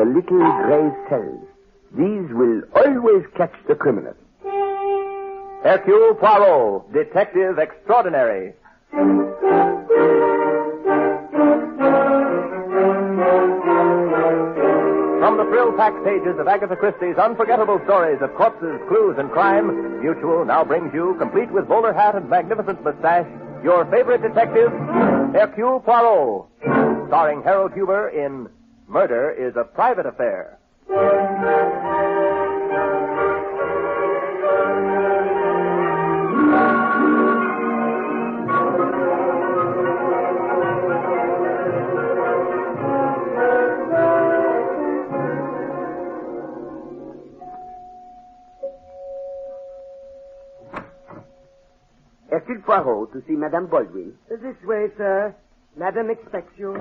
the little gray cells. These will always catch the criminal. Hercule Poirot, Detective Extraordinary. From the thrill-packed pages of Agatha Christie's unforgettable stories of corpses, clues, and crime, Mutual now brings you, complete with bowler hat and magnificent mustache, your favorite detective, Hercule Poirot, starring Harold Huber in Murder is a Private Affair. Hercule Poirot to see Madame Baldwin. This way, sir. Madame expects you.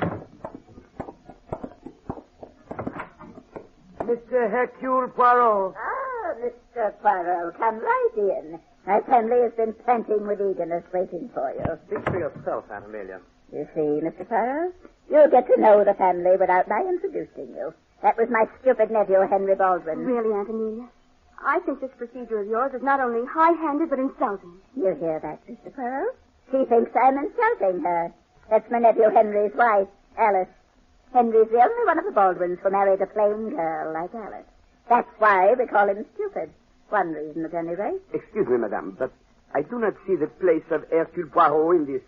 Mr. Hercule Poirot. Ah, Mr. Poirot, come right in. My family has been panting with eagerness waiting for you. Speak for yourself, Aunt Amelia. You see, Mr. Poirot, you'll get to know the family without my introducing you. That was my stupid nephew, Henry Baldwin. Really, Aunt Amelia? I think this procedure of yours is not only high-handed but insulting. You hear that, Mr. Poirot? She thinks I'm insulting her. That's my nephew Henry's wife, Alice. Henry's the only one of the Baldwins who married a plain girl like Alice. That's why we call him stupid. One reason, at any rate. Excuse me, madame, but I do not see the place of Hercule Poirot in this,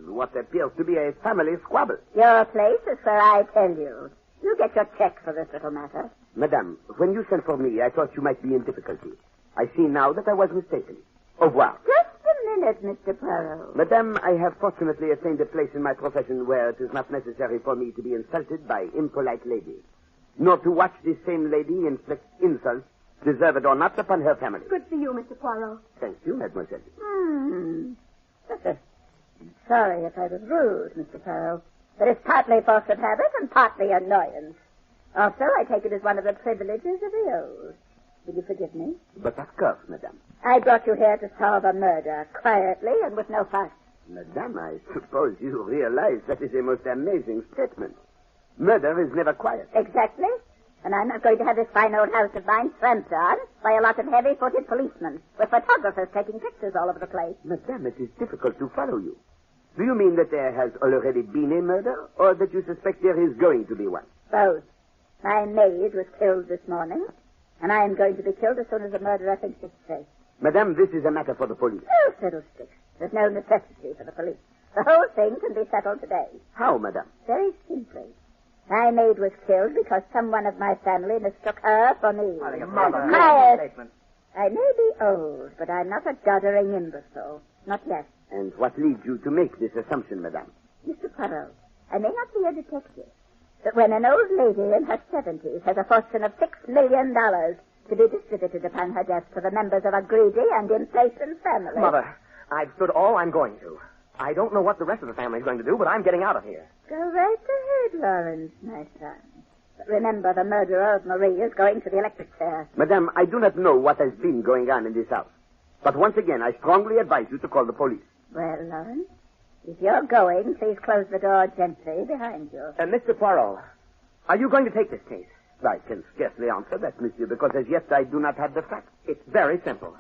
what appears to be a family squabble. Your place is where I tell you. You get your check for this little matter. Madame, when you sent for me, I thought you might be in difficulty. I see now that I was mistaken. Au revoir. Just a minute, Mr. Poirot. Madame, I have fortunately attained a place in my profession where it is not necessary for me to be insulted by impolite ladies, nor to watch this same lady inflict insults, deserved or not, upon her family. Good for you, Mr. Poirot. Thank you, mademoiselle. Sorry if I was rude, Mr. Poirot, but it's partly force of habit and partly annoyance. Also, I take it as one of the privileges of the oath. Will you forgive me? But of course, madame. I brought you here to solve a murder, quietly and with no fuss. Madame, I suppose you realize that is a most amazing statement. Murder is never quiet. Exactly. And I'm not going to have this fine old house of mine tramped on by a lot of heavy-footed policemen with photographers taking pictures all over the place. Madame, it is difficult to follow you. Do you mean that there has already been a murder, or that you suspect there is going to be one? Both. My maid was killed this morning, and I am going to be killed as soon as the murderer thinks it's safe. Madame, this is a matter for the police. Oh, fiddlesticks. There's no necessity for the police. The whole thing can be settled today. How, madame? Very simply. My maid was killed because someone of my family mistook her for me. Mother. Quiet. I may be old, but I'm not a doddering imbecile. Not yet. And what leads you to make this assumption, madame? Mr. Poirot, I may not be a detective, but when an old lady in her 70s has a fortune of $6 million to be distributed upon her death to the members of a greedy and impatient family... Mother, I've stood all I'm going to. I don't know what the rest of the family's going to do, but I'm getting out of here. Go right ahead, Lawrence, my son. But remember, the murderer of Marie is going to the electric chair. Madame, I do not know what has been going on in this house. But once again, I strongly advise you to call the police. Well, Lawrence, if you're going, please close the door gently behind you. Mr. Poirot, are you going to take this case? I can scarcely answer that, monsieur, because as yet I do not have the facts. It's very simple.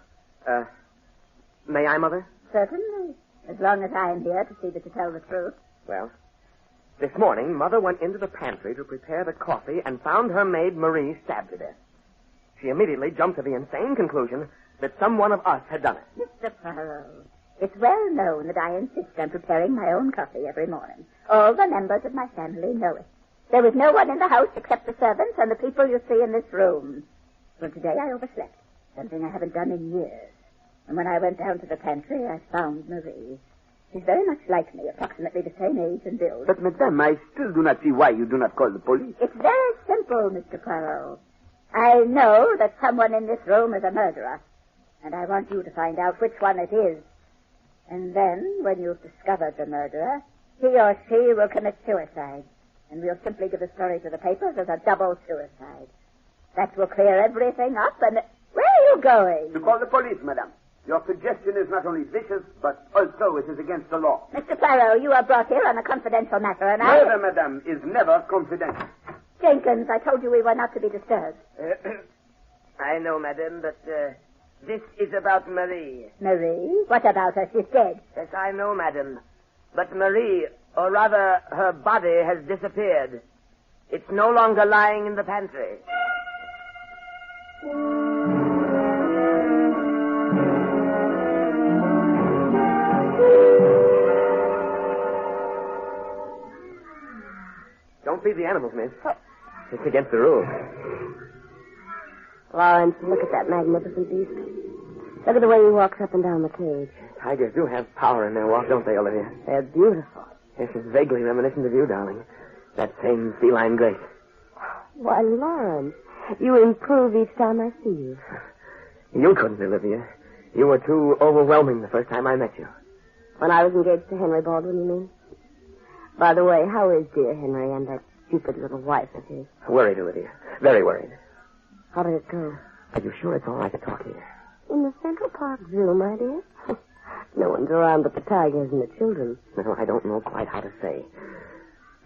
May I, Mother? Certainly, as long as I'm here to see that you tell the truth. Well, this morning, Mother went into the pantry to prepare the coffee and found her maid, Marie, stabbed to death. She immediately jumped to the insane conclusion that some one of us had done it. Mr. Poirot, it's well known that I insist on preparing my own coffee every morning. All the members of my family know it. There was no one in the house except the servants and the people you see in this room. Well, today I overslept, something I haven't done in years. And when I went down to the pantry, I found Marie. She's very much like me, approximately the same age and build. But, madame, I still do not see why you do not call the police. It's very simple, Mr. Poirot. I know that someone in this room is a murderer, and I want you to find out which one it is. And then, when you've discovered the murderer, he or she will commit suicide, and we'll simply give the story to the papers as a double suicide. That will clear everything up, and... Where are you going? To call the police, madame. Your suggestion is not only vicious, but also it is against the law. Mr. Poirot, you are brought here on a confidential matter, and Murder, madame, is never confidential. Jenkins, I told you we were not to be disturbed. I know, madam, but this is about Marie. Marie? What about her? She's dead. Yes, I know, madam. But Marie, or rather, her body has disappeared. It's no longer lying in the pantry. Don't feed the animals, miss. It's against the rules. Lawrence, look at that magnificent beast. Look at the way he walks up and down the cage. Tigers do have power in their walk, don't they, Olivia? They're beautiful. Yes, it's vaguely reminiscent of you, darling. That same feline grace. Why, Lawrence, you improve each time I see you. You couldn't, Olivia. You were too overwhelming the first time I met you. When I was engaged to Henry Baldwin, you mean? By the way, how is dear Henry and that stupid little wife of his? Worried, Olivia. Very worried. How did it go? Are you sure it's all right to talk here? In the Central Park Zoo, my dear. No one's around but the tigers and the children. No, I don't know quite how to say.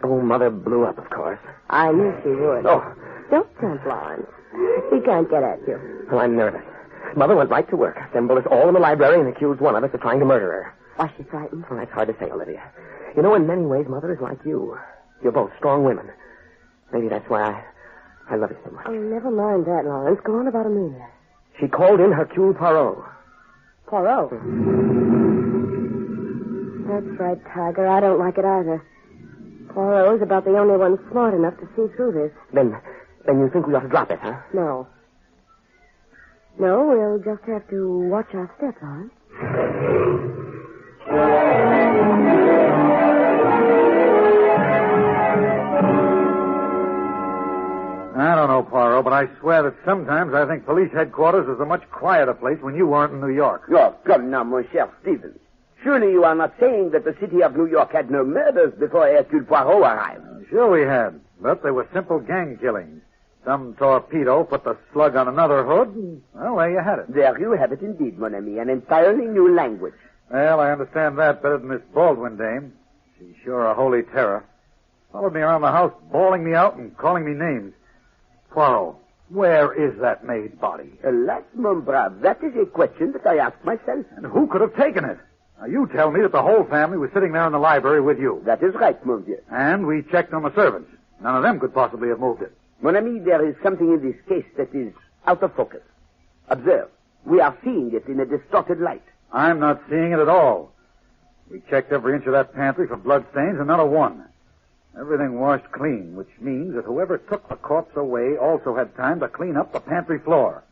Oh, Mother blew up, of course. I knew she would. Oh. Don't jump, Lawrence. She can't get at you. Well, I'm nervous. Mother went right to work, assembled us all in the library, and accused one of us of trying to murder her. Was she frightened? Well, that's hard to say, Olivia. You know, in many ways, Mother is like you. You're both strong women. Maybe that's why I love you so much. Oh, never mind that, Lawrence. Go on about Amelia. She called in Hercule Poirot. Poirot? That's right, Tiger. I don't like it either. Poirot's about the only one smart enough to see through this. Then you think we ought to drop it, huh? No. No, we'll just have to watch our steps, Lawrence. I don't know, Poirot, but I swear that sometimes I think police headquarters is a much quieter place when you weren't in New York. Oh, come now, mon cher Stevens. Surely you are not saying that the city of New York had no murders before Hercule Poirot arrived. Sure we had, but they were simple gang killings. Some torpedo put the slug on another hood, and, well, there you had it. There you have it indeed, mon ami, an entirely new language. Well, I understand that better than this Baldwin dame. She's sure a holy terror. Followed me around the house, bawling me out and calling me names. Poirot, where is that maid body? Alas, mon brave, that is a question that I ask myself. And who could have taken it? Now, you tell me that the whole family was sitting there in the library with you. That is right, mon vieux. And we checked on the servants. None of them could possibly have moved it. Mon ami, there is something in this case that is out of focus. Observe, we are seeing it in a distorted light. I'm not seeing it at all. We checked every inch of that pantry for bloodstains, and not a one. Everything washed clean, which means that whoever took the corpse away also had time to clean up the pantry floor.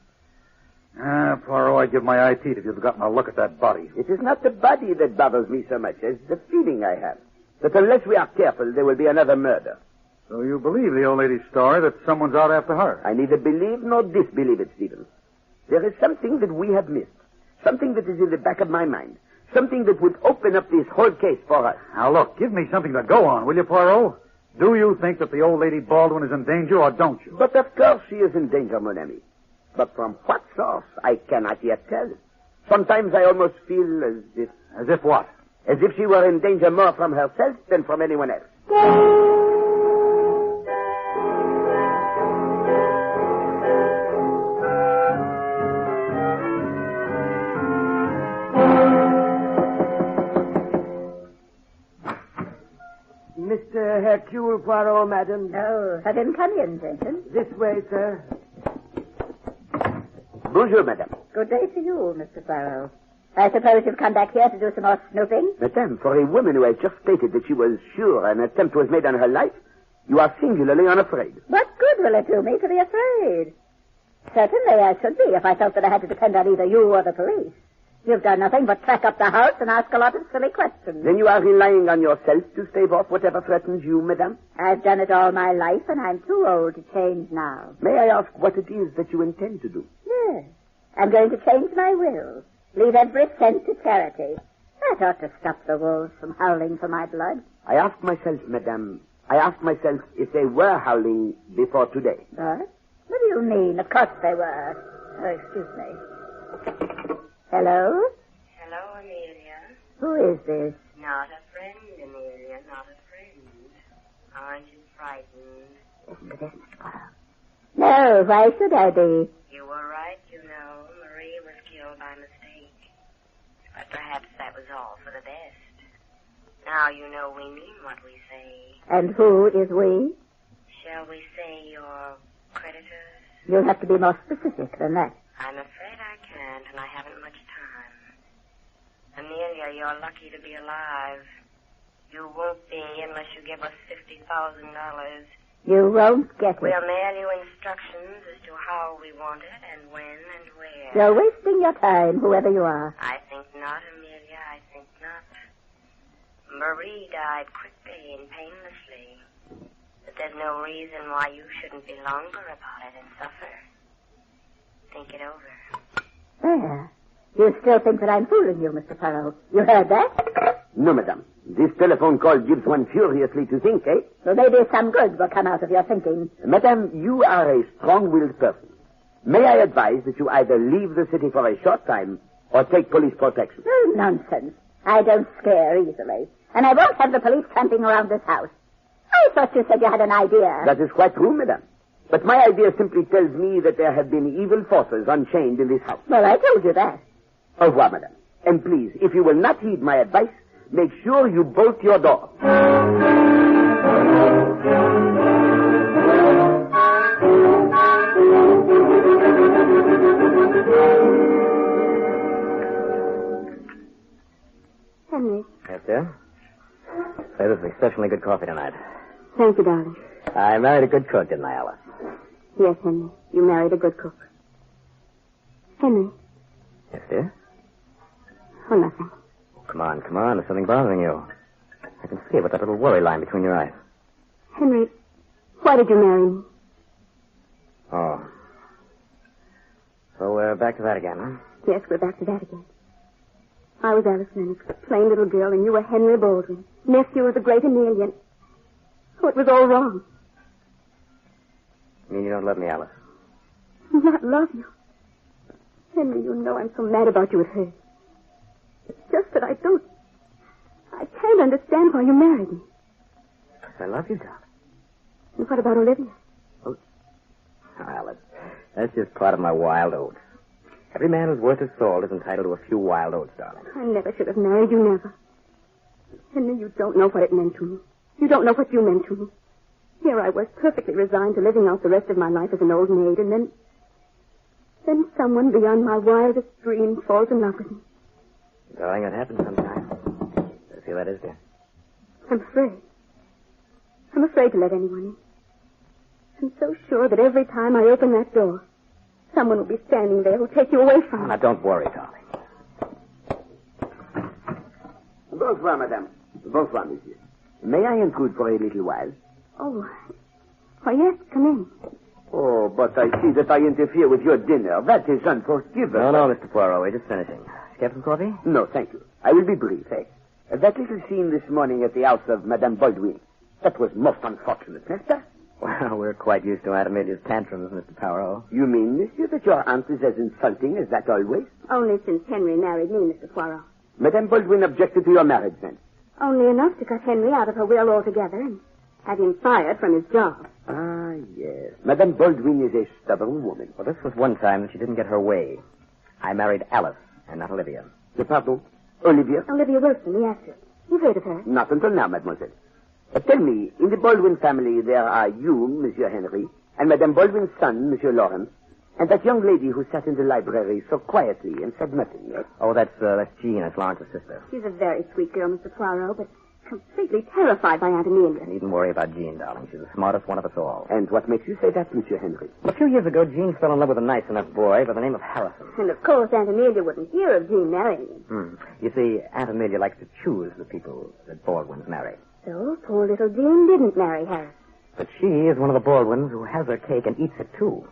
Poirot, I'd give my eye teeth if you'd gotten a look at that body. It is not the body that bothers me so much as the feeling I have that unless we are careful, there will be another murder. So you believe the old lady's story that someone's out after her? I neither believe nor disbelieve it, Stevens. There is something that we have missed. Something that is in the back of my mind. Something that would open up this whole case for us. Now, look, give me something to go on, will you, Poirot? Do you think that the old lady Baldwin is in danger, or don't you? But of course she is in danger, mon ami. But from what source, I cannot yet tell. Sometimes I almost feel as if... As if what? As if she were in danger more from herself than from anyone else. Mr. Hercule Poirot, madam. Oh, have him come in, Jenkins. This way, sir. Bonjour, madame. Good day to you, Mr. Poirot. I suppose you've come back here to do some more snooping? Madame, for a woman who has just stated that she was sure an attempt was made on her life, you are singularly unafraid. What good will it do me to be afraid? Certainly I should be if I felt that I had to depend on either you or the police. You've done nothing but track up the house and ask a lot of silly questions. Then you are relying on yourself to stave off whatever threatens you, madame? I've done it all my life, and I'm too old to change now. May I ask what it is that you intend to do? Yes. I'm going to change my will. Leave every cent to charity. That ought to stop the wolves from howling for my blood. I ask myself, madame, if they were howling before today. What? What do you mean? Of course they were. Oh, excuse me. Hello? Hello, Amelia. Who is this? Not a friend, Amelia, not a friend. Aren't you frightened? Listen to this, Mr. Poirot. No, why should I be? You were right, you know. Marie was killed by mistake. But perhaps that was all for the best. Now you know we mean what we say. And who is we? Shall we say your creditors? You'll have to be more specific than that. I'm afraid I can't, and I haven't much time. Amelia, you're lucky to be alive. You won't be unless you give us $50,000. You won't get it. We'll mail you instructions as to how we want it and when and where. You're wasting your time, whoever you are. I think not, Amelia. I think not. Marie died quickly and painlessly. But there's no reason why you shouldn't be longer about it and suffer. Think it over. There. You still think that I'm fooling you, Mr. Poirot. You heard that? No, madame. This telephone call gives one furiously to think, eh? So maybe some good will come out of your thinking. Madame, you are a strong-willed person. May I advise that you either leave the city for a short time or take police protection? Oh, nonsense. I don't scare easily. And I won't have the police tramping around this house. I thought you said you had an idea. That is quite true, madame. But my idea simply tells me that there have been evil forces unchained in this house. Well, I told you that. Au revoir, madame. And please, if you will not heed my advice, make sure you bolt your door. Henry. Yes, dear? Say, this is exceptionally good coffee tonight. Thank you, darling. I married a good cook, didn't I, Alice? Yes, Henry. You married a good cook. Henry. Yes, dear? Oh, nothing. Come on. There's something bothering you. I can see it with that little worry line between your eyes. Henry, why did you marry me? Oh. So we're back to that again, huh? Yes, we're back to that again. I was Alice Lennox, a plain little girl, and you were Henry Baldwin, nephew of the great Amelia. Oh, it was all wrong. You mean you don't love me, Alice? Not love you. Henry, you know I'm so mad about you it hurts. It's just that I can't understand why you married me. I love you, darling. And what about Olivia? Oh, Alice, that's just part of my wild oats. Every man who's worth his salt is entitled to a few wild oats, darling. I never should have married you, never. Henry, you don't know what it meant to me. You don't know what you meant to me. Here I was, perfectly resigned to living out the rest of my life as an old maid, and then someone beyond my wildest dreams falls in love with me. Darling, it happens sometimes. I feel that is, dear. I'm afraid. I'm afraid to let anyone in. I'm so sure that every time I open that door, someone will be standing there who'll take you away from me. Now, don't worry, darling. Bonsoir, madame. Bonsoir, monsieur. May I intrude for a little while? Oh, why, yes, come in. Oh, but I see that I interfere with your dinner. That is unforgivable. No, Mr. Poirot, we're just finishing. Get some coffee? No, thank you. I will be brief, eh? That little scene this morning at the house of Madame Baldwin, that was most unfortunate, n'est-ce pas? Well, we're quite used to Aunt Amelia's tantrums, Mr. Poirot. You mean, monsieur, that your aunt is as insulting as that always? Only since Henry married me, Mr. Poirot. Madame Baldwin objected to your marriage, then? Only enough to cut Henry out of her will altogether and have him fired from his job. Ah, yes. Madame Baldwin is a stubborn woman. Well, this was one time that she didn't get her way. I married Alice and not Olivia. Pardon? Olivia? Olivia Wilson, the actress. You've heard of her? Not until now, mademoiselle. Tell me, in the Baldwin family, there are you, Monsieur Henry, and Madame Baldwin's son, Monsieur Lawrence, and that young lady who sat in the library so quietly and said nothing, yes? Oh, that's Jean, that's Lawrence's sister. She's a very sweet girl, Mr. Poirot, but completely terrified by Aunt Amelia. You needn't worry about Jean, darling. She's the smartest one of us all. And what makes you say that, Monsieur Henry? A few years ago, Jean fell in love with a nice enough boy by the name of Harrison. And of course, Aunt Amelia wouldn't hear of Jean marrying him. You see, Aunt Amelia likes to choose the people that Baldwins marry. So poor little Jean didn't marry Harrison. But she is one of the Baldwins who has her cake and eats it, too.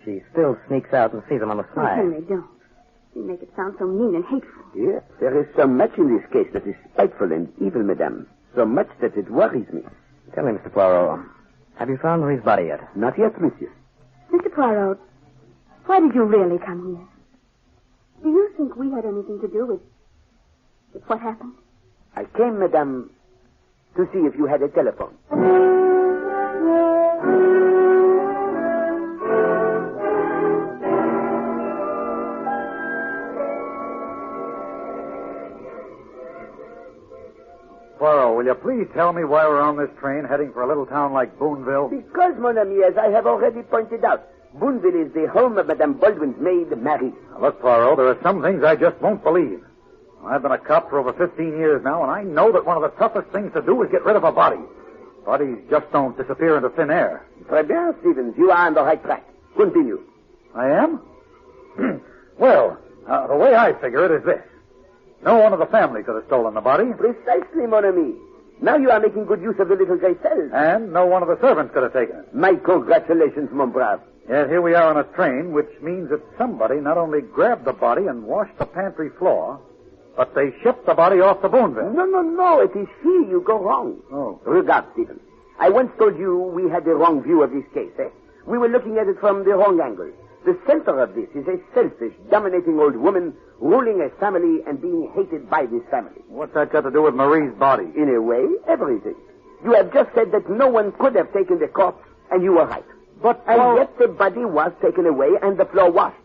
She still sneaks out and sees him on the Oh, side. Henry, don't. You make it sound so mean and hateful. Yes, there is so much in this case that is spiteful and evil, madame. So much that it worries me. Tell me, Mr. Poirot, have you found Marie's body yet? Not yet, monsieur. Mr. Poirot, why did you really come here? Do you think we had anything to do with what happened? I came, madame, to see if you had a telephone. Poirot, will you please tell me why we're on this train heading for a little town like Boonville? Because, mon ami, as I have already pointed out, Boonville is the home of Madame Baldwin's maid, Marie. Now, look, Poirot, there are some things I just won't believe. I've been a cop for over 15 years now, and I know that one of the toughest things to do is get rid of a body. Bodies just don't disappear into thin air. Très bien, Stevens. You are on the right track. Continue. I am? Well, the way I figure it is this. No one of the family could have stolen the body. Precisely, mon ami. Now you are making good use of the little gray cells. And no one of the servants could have taken it. My congratulations, mon brave. Yet here we are on a train, which means that somebody not only grabbed the body and washed the pantry floor, but they shipped the body off to Boonville. No. It is here you go wrong. Oh. Regard, Stephen. I once told you we had the wrong view of this case, eh? We were looking at it from the wrong angle. The center of this is a selfish, dominating old woman ruling a family and being hated by this family. What's that got to do with Marie's body? In a way, everything. You have just said that no one could have taken the corpse, and you were right. And yet the body was taken away and the floor washed.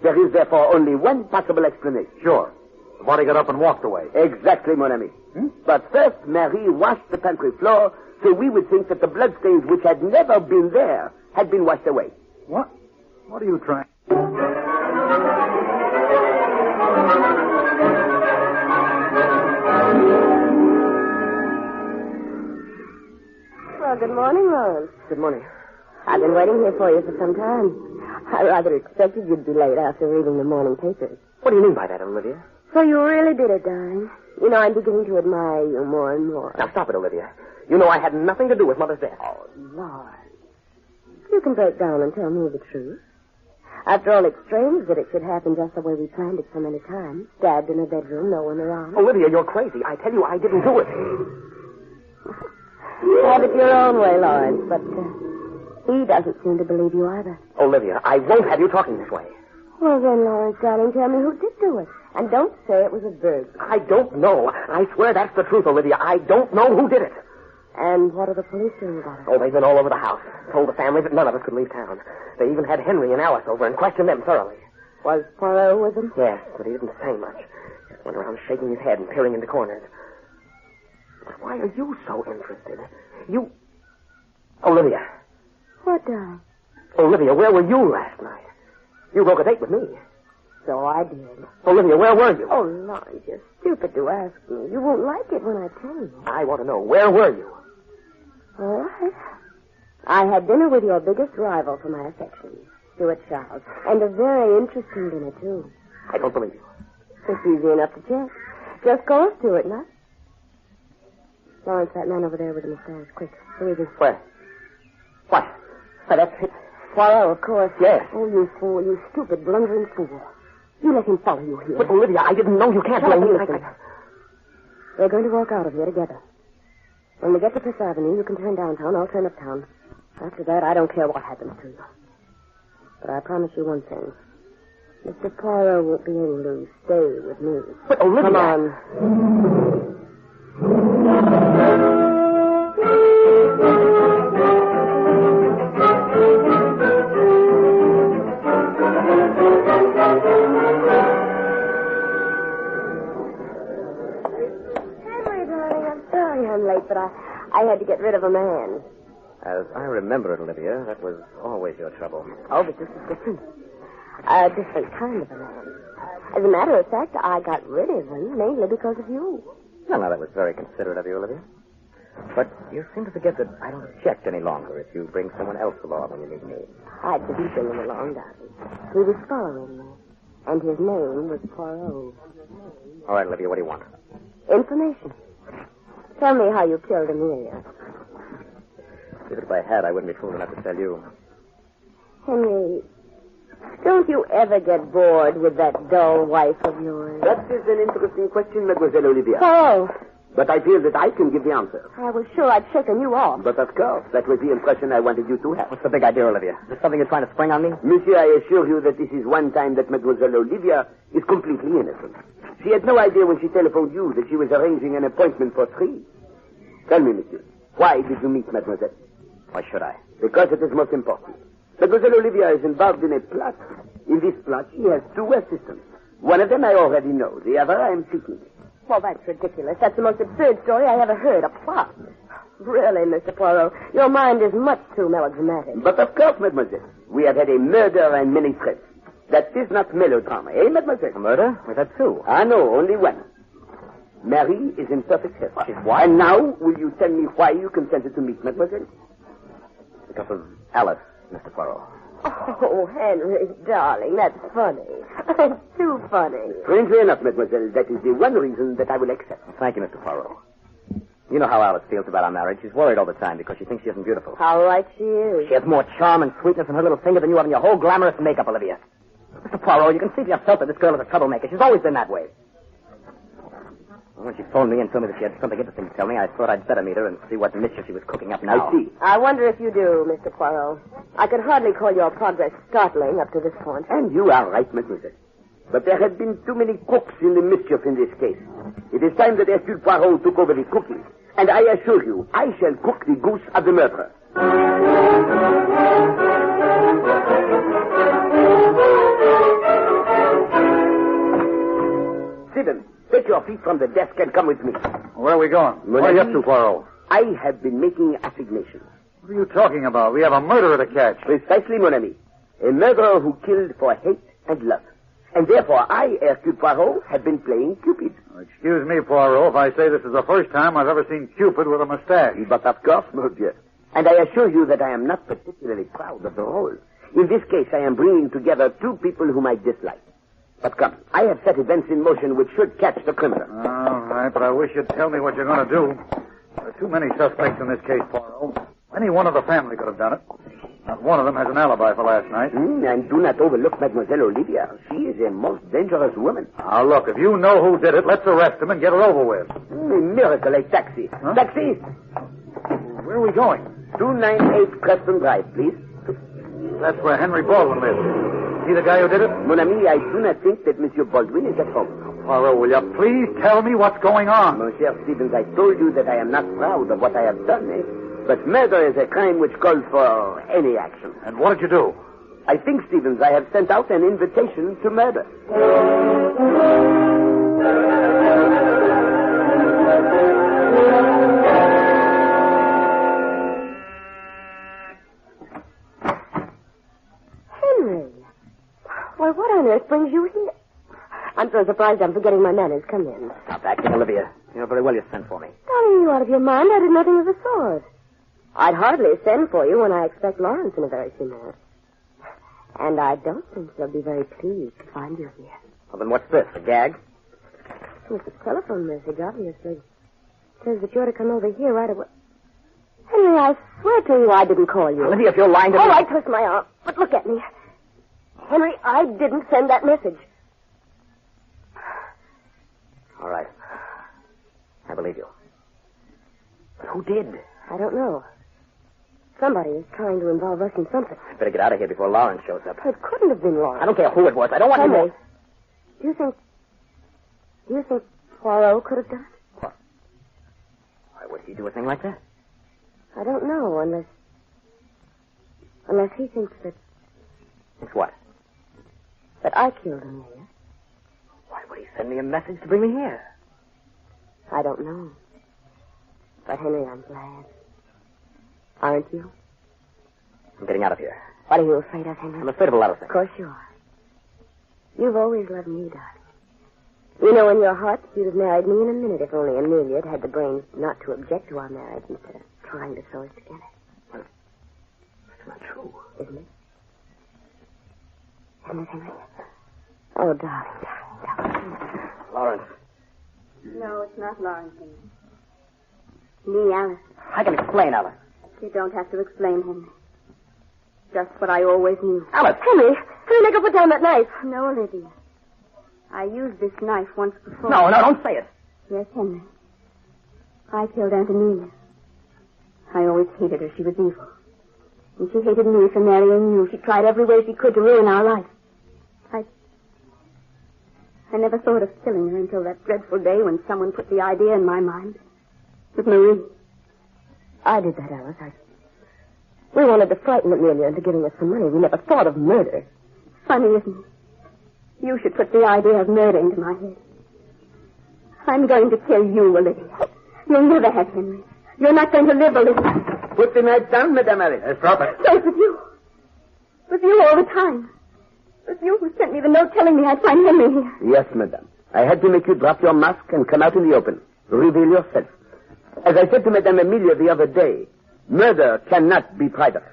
There is therefore only one possible explanation. Sure. The body got up and walked away. Exactly, mon ami. But first, Marie washed the pantry floor, so we would think that the bloodstains which had never been there had been washed away. What? What are you trying? Well, good morning, Lawrence. Good morning. I've been waiting here for you for some time. I rather expected you'd be late after reading the morning papers. What do you mean by that, Olivia? So you really did it, darling. You know, I'm beginning to admire you more and more. Now, stop it, Olivia. You know I had nothing to do with Mother's death. Oh, Lord. You can break down and tell me the truth. After all, it's strange that it should happen just the way we planned it so many times. Stabbed in a bedroom, no one around. Olivia, you're crazy. I tell you, I didn't do it. Have it your own way, Lawrence, but he doesn't seem to believe you either. Olivia, I won't have you talking this way. Well, then, Lawrence, darling, tell me who did do it. And don't say it was a burglar. I don't know. I swear that's the truth, Olivia. I don't know who did it. And what are the police doing about it? Oh, they've been all over the house. Told the family that none of us could leave town. They even had Henry and Alice over and questioned them thoroughly. Was Poirot with them? Yes, but he didn't say much. Just went around shaking his head and peering into corners. But why are you so interested? You... Olivia. What, darling? Olivia, where were you last night? You broke a date with me. So I did. Olivia, where were you? Oh, Lawrence, you're stupid to ask me. You won't like it when I tell you. I want to know, where were you? All right. I had dinner with your biggest rival for my affections, Stuart Charles. And a very interesting dinner, too. I don't believe you. It's easy enough to check. Just call Stuart, not? Lawrence, that man over there with the mustache. Quick, who is he? Where? What? Why, that's it. Poirot, of course. Yes. Oh, you fool, you stupid, blundering fool. You let him follow you here. But, Olivia, I didn't know. You can't blame me. We're going to walk out of here together. When we get to Fifth Avenue, you can turn downtown, I'll turn uptown. After that, I don't care what happens to you. But I promise you one thing. Mr. Poirot won't be able to stay with me. But, Olivia... Come on. But I had to get rid of a man. As I remember it, Olivia, that was always your trouble. Oh, but this is different. A different kind of a man. As a matter of fact, I got rid of him mainly because of you. Well, now, that was very considerate of you, Olivia. But you seem to forget that I don't object any longer if you bring someone else along when you need me. I didn't bring him along, darling. He was following me. And his name was Poirot. All right, Olivia, what do you want? Information. Tell me how you killed Amelia. Even if I had, I wouldn't be fool enough to tell you. Henry, don't you ever get bored with that dull wife of yours? That is an interesting question, Mademoiselle Olivia. Oh. But I feel that I can give the answer. I was sure I'd shaken you off. But of course, that was the impression I wanted you to have. What's the big idea, Olivia? Is this something you're trying to spring on me? Monsieur, I assure you that this is one time that Mademoiselle Olivia is completely innocent. She had no idea when she telephoned you that she was arranging an appointment for 3. Tell me, monsieur, why did you meet Mademoiselle? Why should I? Because it is most important. Mademoiselle Olivia is involved in a plot. In this plot, she has 2 assistants. One of them I already know. The other I am seeking. Well, that's ridiculous. That's the most absurd story I ever heard. A plot. Really, Mr. Poirot, your mind is much too melodramatic. But of course, mademoiselle. We have had a murder and many threats. That is not melodrama, eh, mademoiselle? A murder? We've had two. Ah, no, only one. Mary is in perfect health. She's what? And now, will you tell me why you consented to meet, mademoiselle? Because of Alice, Mr. Poirot. Oh, Henry, darling, that's funny. It's too funny. Strangely enough, mademoiselle, that is the one reason that I will accept. Thank you, Mr. Poirot. You know how Alice feels about our marriage. She's worried all the time because she thinks she isn't beautiful. How right she is. She has more charm and sweetness in her little finger than you have in your whole glamorous makeup, Olivia. Mr. Poirot, you can see for yourself that this girl is a troublemaker. She's always been that way. When she phoned me and told me that she had something interesting to tell me, I thought I'd better meet her and see what mischief she was cooking up now. I see. I wonder if you do, Mr. Poirot. I could hardly call your progress startling up to this point. And you are right, mademoiselle. But there have been too many cooks in the mischief in this case. It is time that Hercule Poirot took over the cooking. And I assure you, I shall cook the goose of the murderer. Stephen, take your feet from the desk and come with me. Where are we going? What are you up to, Poirot? I have been making assignations. What are you talking about? We have a murderer to catch. Precisely, mon ami. A murderer who killed for hate and love. And therefore, I, Hercule Poirot, have been playing Cupid. Excuse me, Poirot, if I say this is the first time I've ever seen Cupid with a mustache. But of course, mon Dieu. And I assure you that I am not particularly proud of the role. In this case, I am bringing together two people whom I dislike. But come, I have set events in motion which should catch the criminal. All right, but I wish you'd tell me what you're going to do. There are too many suspects in this case, Poirot. Any one of the family could have done it. Not one of them has an alibi for last night. And do not overlook Mademoiselle Olivia. She is a most dangerous woman. Now, look, if you know who did it, let's arrest him and get it over with. A miracle, a taxi. Huh? Taxi! Where are we going? 298 Preston Drive, please. That's where Henry Baldwin lives. Is he the guy who did it? Mon ami, I do not think that Monsieur Baldwin is at home. Poirot, will you please tell me what's going on? Monsieur Stevens, I told you that I am not proud of what I have done, eh? But murder is a crime which calls for any action. And what did you do? I think, Stevens, I have sent out an invitation to murder. Henry. Well, what on earth brings you here? I'm so surprised I'm forgetting my manners. Come in. Stop acting, Olivia. You know very well you sent for me. Darling, you out of your mind? I did nothing of the sort. I'd hardly send for you when I expect Lawrence in a very few minutes. And I don't think she'll be very pleased to find you here. Well, then what's this, a gag? It's a telephone message, obviously. It says that you're to come over here right away. Henry, I swear to you I didn't call you. Olivia, if you're lying to me... All right, twist my arm. But look at me. Henry, I didn't send that message. All right. I believe you. But who did? I don't know. Somebody is trying to involve us in something. I'd better get out of here before Lawrence shows up. It couldn't have been Lawrence. I don't care who it was. I don't want Henry, any more... do you think Poirot could have done it? What? Why would he do a thing like that? I don't know, unless he thinks that It's what? I killed Amelia. Why would he send me a message to bring me here? I don't know. But, Henry, I'm glad. Aren't you? I'm getting out of here. What are you afraid of, Henry? I'm afraid of a lot of things. Of course you are. You've always loved me, darling. You know in your heart you'd have married me in a minute if only Amelia had had the brains not to object to our marriage instead of trying to sew us together. Well, that's not true. Isn't it? Isn't it, Henry? Oh, darling. Lawrence. No, it's not Lawrence. Me, Alice. I can explain, Alice. You don't have to explain, Henry. Just what I always knew. Alice! Henry, make her put down that knife. No, Olivia. I used this knife once before. No, don't say it. Yes, Henry. I killed Aunt Amelia. I always hated her. She was evil. And she hated me for marrying you. She tried every way she could to ruin our life. I never thought of killing her until that dreadful day when someone put the idea in my mind. With Marie. I did that, Alice. We wanted to frighten Amelia into giving us some money. We never thought of murder. Funny, isn't it? You should put the idea of murder into my head. I'm going to kill you, Olivia. You'll never have Henry. You're not going to live, Olivia. Put the knife down, Madame Alice. Drop it. So it was you. It was you all the time. It was you who sent me the note telling me I'd find Henry here. Yes, Madame. I had to make you drop your mask and come out in the open. Reveal yourself. As I said to Madame Emilia the other day, murder cannot be private.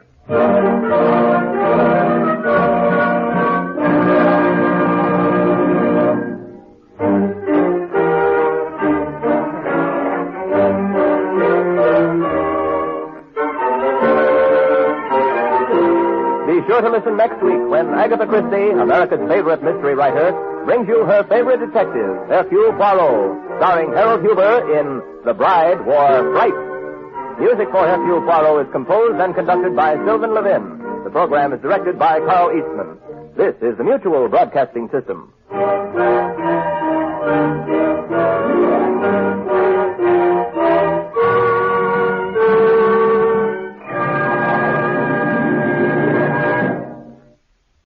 Be sure to listen next week when Agatha Christie, America's favorite mystery writer, brings you her favorite detective, Hercule Poirot, starring Harold Huber in The Bride Wore Fright. Music for Hercule Poirot is composed and conducted by Sylvan Levin. The program is directed by Carl Eastman. This is the Mutual Broadcasting System.